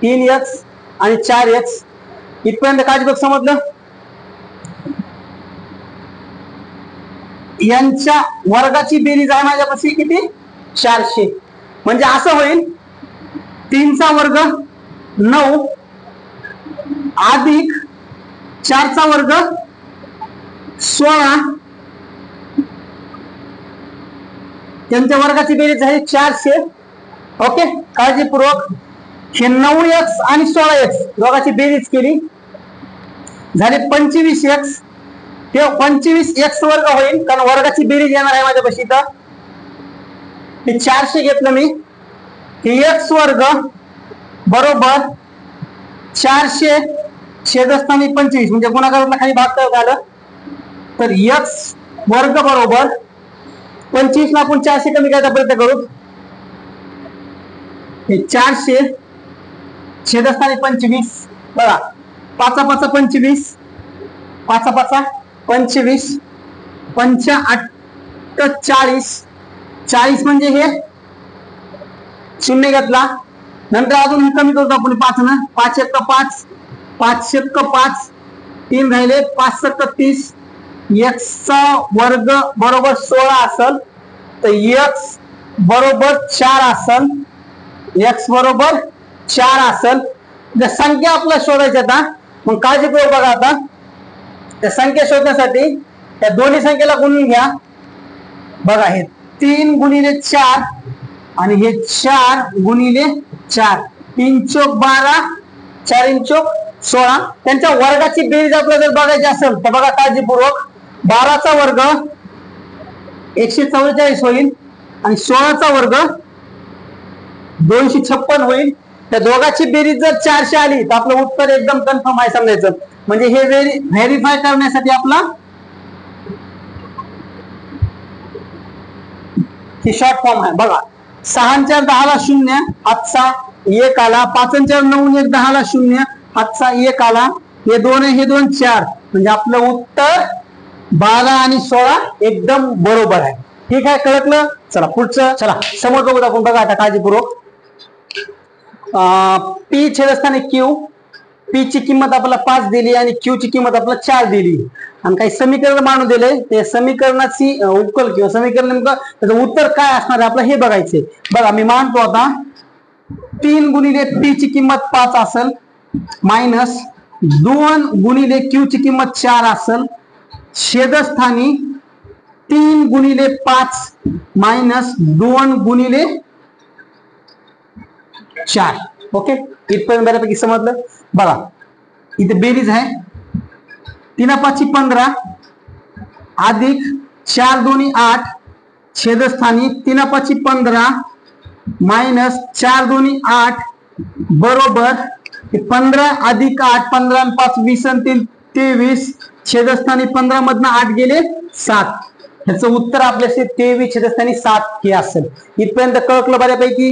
3x आणि 4x इथपर्यंत काळजीपूर्वक समजलं. यांच्या वर्गाची बेरीज आहे माझ्यापाशी किती 400. म्हणजे असं होईल 3 चा वर्ग 9 अधिक 4 चा वर्ग 16, त्यांच्या वर्गाची बेरीज आहे 400. ओके काळजीपूर्वक हे 9x आणि 16x दोघांची बेरीज केली झाले 25x. ते 25x वर्ग होईल कारण वर्गाची बेरीज येणार आहे माझ्यापाशी. तर हे 400 घेतलं मी, हे x वर्ग बरोबर 400 छेदस्थानी 25 म्हणजे गुणाकारातला खाली भाग करत आलं तर x वर्ग बरोबर 25 ला आपण 400 कमी करायचा प्रयत्न करू. हे 400 छेदस्थानी 25 बघा 5 5 25 5 5 25 5 8 40 40 म्हणजे हे शून्य घेतला नंतर अजून कमी करतो आपण 5 न 5 1 5 5 1 5 3 राहिले 5 7 30 x चा वर्ग बरोबर 16 असेल तर x बरोबर 4 असेल, x बरोबर 4 असेल. जर संख्या आपल्याला शोधायची आता मग काळजीपूर्वक बघा. आता त्या संख्या शोधण्यासाठी त्या दोन्ही संख्येला गुणून घ्या. बघा हे 3 गुणिले 4 आणि हे 4 गुणिले 4 3 चौक 12 4 चौक 16. त्यांच्या वर्गाची बेरीज आपल्याला जर बघायची असेल तर बघा काळजीपूर्वक 12 चा वर्ग 144 होईल आणि 16 चा वर्ग 256 होईल. त्या दोघांची बेरीज जर 400 आली तर आपलं उत्तर एकदम कन्फर्म आहे समजायचं. म्हणजे हे व्हेरीफाय करण्यासाठी आपला ही शॉर्ट फॉर्म आहे. बघा 6 4 10 ला 0 हातचा 1 आला, 5 4 9 1 10 ला 0 हातचा 1 आला, हे 2 हे 2 4 म्हणजे आपलं उत्तर 12 आणि 16 एकदम बरोबर आहे. ठीक आहे कळलं. चला पुढचं चला समोर बघूत आपण. बघा आता काळजीपूर्वक पी छेदस्थानी क्यू, पी ची किंमत आपल्याला 5 दिली आणि क्यू ची किंमत आपल्याला 4 दिली आणि काही समीकरण मांडून दिले. ते समीकरणाची उकल किंवा समीकरण नेमकं त्याचं उत्तर काय असणार आहे आपल्याला हे बघायचे. बघा मी मांडतो आता 3 गुणिले पी ची किंमत 5 असेल मायनस 2 गुणिले क्यू ची किंमत 4 असेल छेदस्थानी 3 गुणिले 5 मायनस 2 गुणिले 4. ओके इथपर्यंत बऱ्यापैकी समजलं. बघा इथे बेरीज आहे 3 5 15 अधिक 4 2 8 छेदस्थानी 3 5 15 मायनस 4 2 8 बरोबर 15 अधिक 8 15 आणि 5 20 आणि 3 23 छेदस्थानी 15 मधनं 8 गेले 7. ह्याचं उत्तर आपल्याशी 23 छेदस्थानी 7 हे असेल. इथपर्यंत कळकलं बऱ्यापैकी.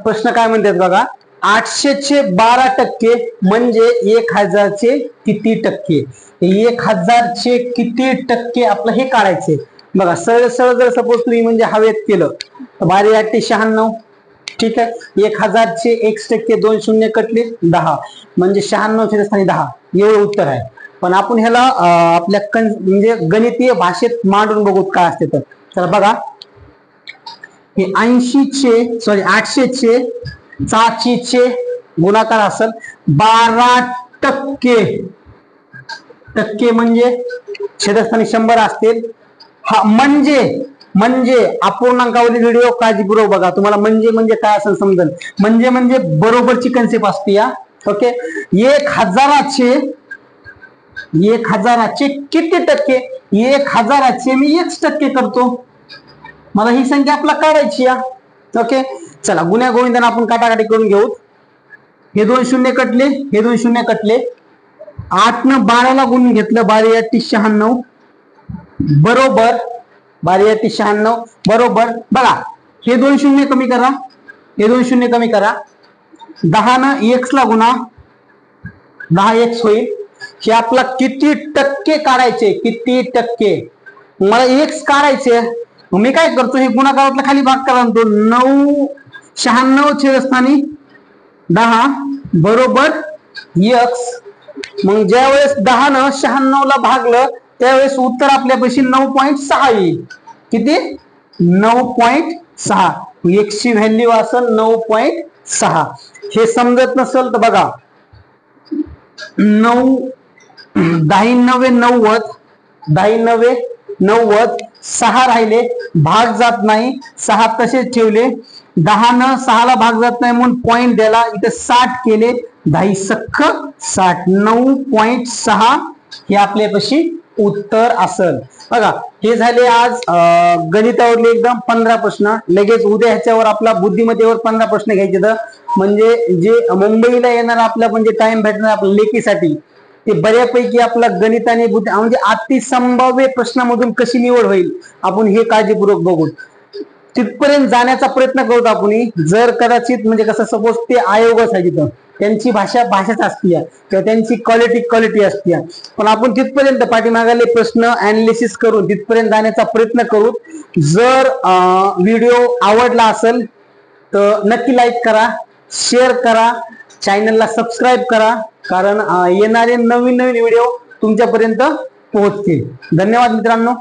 प्रश्न काय म्हणतात बघा 800 चे 12% म्हणजे 1000 चे किती टक्के. 1000 चे किती टक्के आपलं हे काढायचे. बघा सरळ सरळ जर सपोज तुम्ही म्हणजे हवेत केलं तर 12 8 96. ठीक आहे 1000 चे x% 2 शून्य कटले 10 म्हणजे 96 छेदस्थानी 10 एवढं उत्तर आहे. पण आपण ह्याला आपल्या म्हणजे गणितीय भाषेत मांडून बघू काय असते. तर चला बघा हे 800 चे 400 चे गुणाकार असेल 12%. टक्के म्हणजे छेदस्थानी 100 असतील. हा म्हणजे अपूर्णांकावरील व्हिडिओ काळजीपूर्वक बघा तुम्हाला म्हणजे काय असं समजेल. म्हणजे बरोबरची कन्सेप्ट असते या. ओके 1000 चे किती टक्के 1000 चे मी x% करतो. मला ही संख्या आपला काढायची या. ओके चला गुण्या गोविंदाने आपण काटाकाटी करून घेऊ. हे 2 शून्य कटले हे 2 शून्य कटले 8 न 12 ला गुणून घेतलं 12 8 96 बरोबर 12 8 96 बरोबर. बघा हे 2 शून्य कमी करा हे 2 शून्य कमी करा 10 न x ला गुणा 10 x होईल. हे आपला किती टक्के काढायचे, किती टक्के मला एक्स काढायचे. मी काय करतो, हे गुणाकारातला खाली भाग करा म्हणतो. 9 96 छेदस्थानी 10 बरोबर एक्स. मग ज्या वेळेस 10 न 96 ला भागलं त्यावेळेस उत्तर आपल्यापाशी 9.6 येईल. किती? 9.6. एक्स ची व्हॅल्यू असेल 9.6. हे समजत नसेल तर बघा, 9 10 9 90, 10 9 90, 6 राहिले, भाग जात नाही, 6 तसेच ठेवले. 10 न 6 ला भाग जात नाही म्हणून पॉइंट दिला, इथे 60 केले, 10 सख्ख 60, 9.6 हे आपल्यापाशी उत्तर असेल. बघा, हे झाले आज गणितावरले एकदम 15 प्रश्न. लगेच उद्या ह्याच्यावर आपला बुद्धिमत्तेवर 15 प्रश्न घ्यायचे तर म्हणजे जे मुंबईला येणार आपला म्हणजे टाइम भेटणार आपल्या लेखीसाठी ते बऱ्यापैकी आपला गणित आणि बुद्धी म्हणजे अति संभाव्य प्रश्नामधून कशी निवड होईल आपण हे काळजीपूर्वक बघू. तिथपर्यंत जाण्याचा प्रयत्न करतो आपण. जर कदाचित म्हणजे कसं सपोज ते आयोगच आहे तिथं, त्यांची भाषाच असते किंवा त्यांची क्वालिटी असते, पण आपण तिथपर्यंत पाठीमागाले प्रश्न अनालिसिस करून तिथपर्यंत जाण्याचा प्रयत्न करू. जर व्हिडिओ आवडला असेल तर नक्की लाईक करा, शेअर करा, चॅनलला सबस्क्राईब करा, कारण येणारे नवीन व्हिडिओ तुमच्यापर्यंत पोहोचतील. धन्यवाद मित्रांनो.